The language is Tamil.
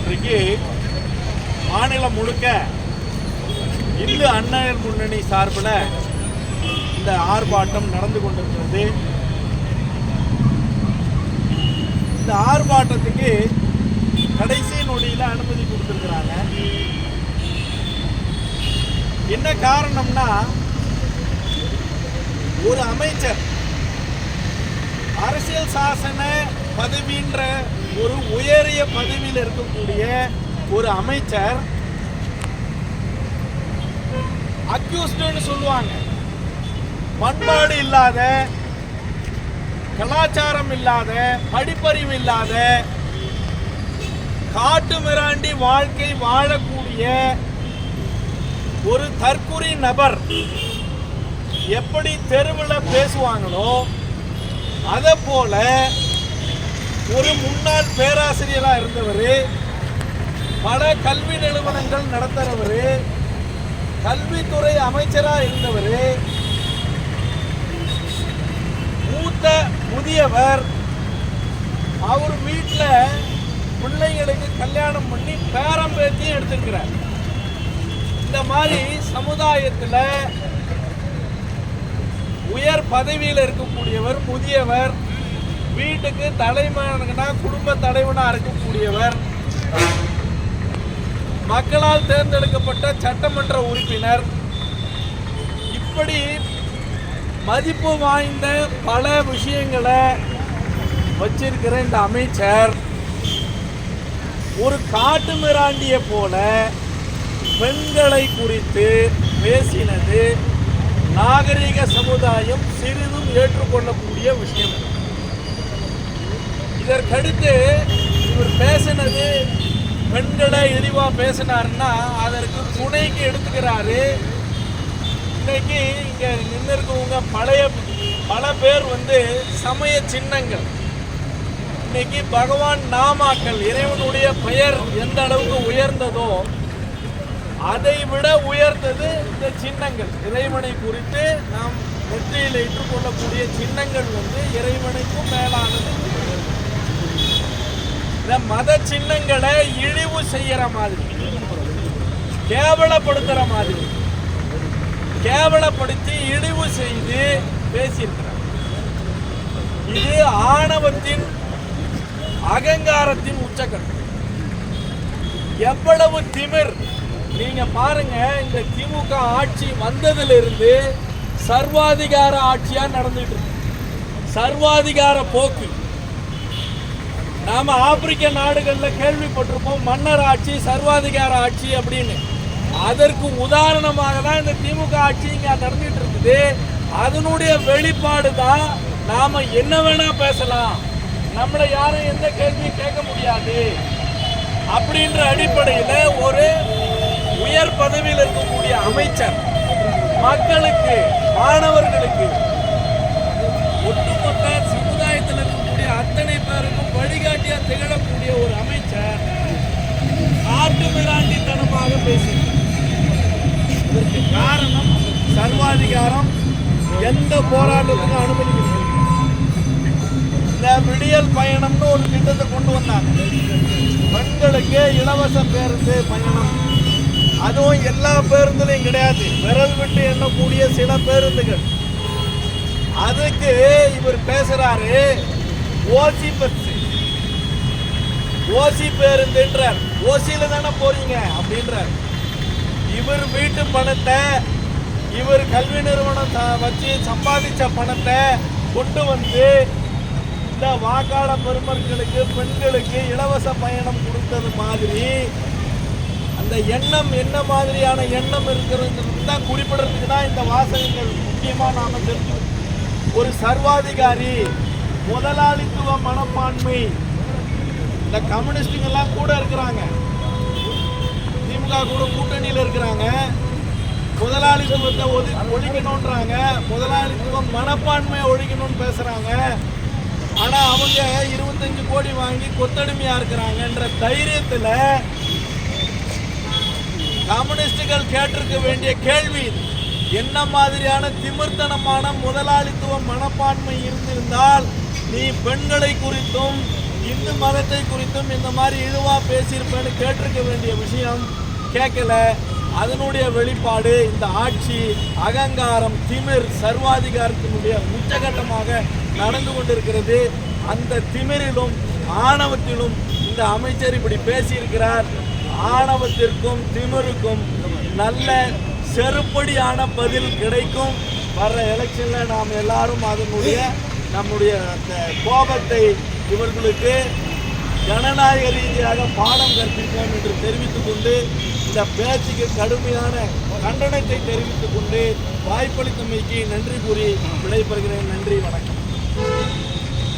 இன்றைக்கு மாநிலம் முழுக்க இந்து அண்ணன் முன்னணி சார்பில் இந்த ஆர்ப்பாட்டம் நடந்து கொண்டிருக்கிறது. இந்த ஆர்ப்பாட்டத்துக்கு கடைசி நொடியில் அனுமதி கொடுத்துருக்குறாங்க. என்ன காரணம்னா, ஒரு அமைச்சர் அரசியல் சாசன பதவின்ற ஒரு உயரிய பதவியில் இருக்கக்கூடிய ஒரு அமைச்சர் அக்யூஸ்டுன்னு சொல்லுவாங்க, பண்பாடு இல்லாத, கலாச்சாரம் இல்லாத, படிப்பறிவு இல்லாத, காட்டு மிராண்டி வாழ்க்கை வாழக்கூடிய ஒரு தற்குறி நபர் எப்படி தெருவில் பேசுவாங்களோ அதை போல ஒரு முன்னாள் பேராசிரியராக இருந்தவர், பல கல்வி நிறுவனங்கள் நடத்துறவர், கல்வித்துறை அமைச்சராக இருந்தவர், மூத்த முதியவர், அவர் வீட்டில் பிள்ளைங்களுக்கு கல்யாணம் பண்ணி பேரம் பேத்தியும் எடுத்துக்கிறார். இந்த மாதிரி சமுதாயத்தில் உயர் பதவியில் இருக்கக்கூடியவர், முதியவர், வீட்டுக்கு தலைவனா, குடும்ப தலைவனாக இருக்கக்கூடியவர், மக்களால் தேர்ந்தெடுக்கப்பட்ட சட்டமன்ற உறுப்பினர், இப்படி மதிப்பு வாய்ந்த பல விஷயங்களை வச்சிருக்கிற இந்த அமைச்சர் ஒரு காட்டு மிராண்டிய போல பெண்களை குறித்து பேசினது நாகரிக சமுதாயம் சிறிதும் ஏற்றுக்கொள்ளக்கூடிய விஷயம். இதற்கடுத்து இவர் பேசினது பெண்களை இழிவா பேசினாருன்னா அதற்கு துணைக்கு எடுத்துக்கிறாரு. இன்னைக்கு இங்க நின்று இருக்கவங்க பல பேர் சமய சின்னங்கள். இன்னைக்கு பகவான் நாமாக்கள், இறைவனுடைய பெயர் எந்த அளவுக்கு உயர்ந்ததோ அதை விட உயர்ந்தது இந்த சின்னங்கள். இறைவனை குறித்து நாம் நெற்றியில் ஏற்றுக்கொள்ளக்கூடிய சின்னங்கள் இறைவனுக்கும் மேலானது. இந்த மத சின்னங்களை இழிவு செய்யற மாதிரி, கேவலப்படுத்துற மாதிரி, கேவலப்படுத்தி இழிவு செய்து பேசியிருக்கிறார். இது ஆணவத்தின், அகங்காரத்தின் உச்சக்கட்டம். எவ்வளவு திமிர்! நீங்க பாருங்க, இந்த திமுக ஆட்சி வந்ததிலிருந்து சர்வாதிகார ஆட்சியா நடந்துட்டு இருக்கு. சர்வாதிகார போக்கு. நாம ஆப்பிரிக்க நாடுகள்ல கேள்விப்பட்டிருப்போம், மன்னர் ஆட்சி, சர்வாதிகார ஆட்சி அப்படின்னு. அதற்கு உதாரணமாக தான் இந்த திமுக ஆட்சி இங்க நடந்துட்டு இருக்குது. அதனுடைய வெளிப்பாடு தான் நாம என்ன வேணா பேசலாம், நம்மளை யாரும் எந்த கேள்வியும் கேட்க முடியாது அப்படின்ற அடிப்படையில் ஒரு உயர் பதவியில் இருக்கக்கூடிய அமைச்சர் மக்களுக்கு, மாணவர்களுக்கு, ஒட்டுமொத்த சமுதாயத்தில் இருக்கக்கூடிய அத்தனை பேருக்கும் வழிகாட்டியா திகழக்கூடிய ஒரு அமைச்சர் காட்டு மிராண்டித்தனமாக பேசினார். இதற்கு காரணம் சர்வாதிகாரம். எந்த போராட்டத்துக்கும் அனுமதிக்கவில்லை. இந்த விடியல் பயணம்னு ஒரு திட்டத்தை கொண்டு வந்தாங்க. பெண்களுக்கு இலவச பேருந்து பயணம். அதுவும் எல்லா பேருந்துலையும் கிடையாது, விரல் விட்டு எண்ணக்கூடிய சில பேருந்துகள். அதுக்கு இவர் பேசுறாரு, ஓசி பஸ், ஓசி பேருந்துன்றார். ஓசியில தானே போறீங்க அப்படின்றார். இவர் வீட்டு பணத்தை, இவர் கல்வி நிறுவனம் வச்சு சம்பாதிச்ச பணத்தை கொண்டு இந்த வாக்காளர் பெருமக்களுக்கு, பெண்களுக்கு இலவச பயணம் கொடுத்தது மாதிரி அந்த எண்ணம் என்ன மாதிரியான எண்ணம் இருக்கிறது தான் குறிப்பிடறதுக்கு தான் இந்த வாசகங்கள் முக்கியமாக நாம தெரிஞ்சு. ஒரு சர்வாதிகாரி, முதலாளித்துவ மனப்பான்மை. இந்த கம்யூனிஸ்டுங்கெல்லாம் கூட இருக்கிறாங்க, திமுக கூட கூட்டணியில் இருக்கிறாங்க. முதலாளித்துவத்தை ஒழிக்கணுன்றாங்க, முதலாளித்துவ மனப்பான்மையை ஒழிக்கணும்னு பேசுறாங்க. ஆனா அவங்க 25 கோடி வாங்கி கொத்தடிமையா இருக்கிறாங்கன்ற தைரியத்தில் கம்யூனிஸ்டுகள் கேட்டிருக்க வேண்டிய கேள்வி, என்ன மாதிரியான திமிர்த்தனமான முதலாளித்துவ மனப்பான்மை இருந்திருந்தால் நீ பெண்களை குறித்தும் இந்து மதத்தை குறித்தும் இந்த மாதிரி இழிவா பேசியிருப்பேன்னு கேட்டிருக்க வேண்டிய விஷயம் கேட்கல. அதனுடைய வெளிப்பாடு இந்த ஆட்சி அகங்காரம், திமிர், சர்வாதிகாரத்தினுடைய உச்சகட்டமாக நடந்து கொண்டிருக்கிறது. அந்த திமிரிலும் ஆணவத்திலும் இந்த அமைச்சர் இப்படி பேசியிருக்கிறார். ஆணவத்திற்கும் திமிருக்கும் நல்ல செருப்படியான பதில் கிடைக்கும். வர்ற எலெக்ஷன்ல நாம் எல்லாரும் அதனுடைய நம்முடைய கோபத்தை இவர்களுக்கு ஜனநாயக ரீதியாக பாடம் கற்பிப்போம் என்று தெரிவித்துக் கொண்டு இந்த பேச்சுக்கு கடுமையான கண்டனத்தை தெரிவித்துக் கொண்டு வாய்ப்பளித்தமைக்கு நன்றி கூறி விடைபெறுகிறேன். நன்றி, வணக்கம்.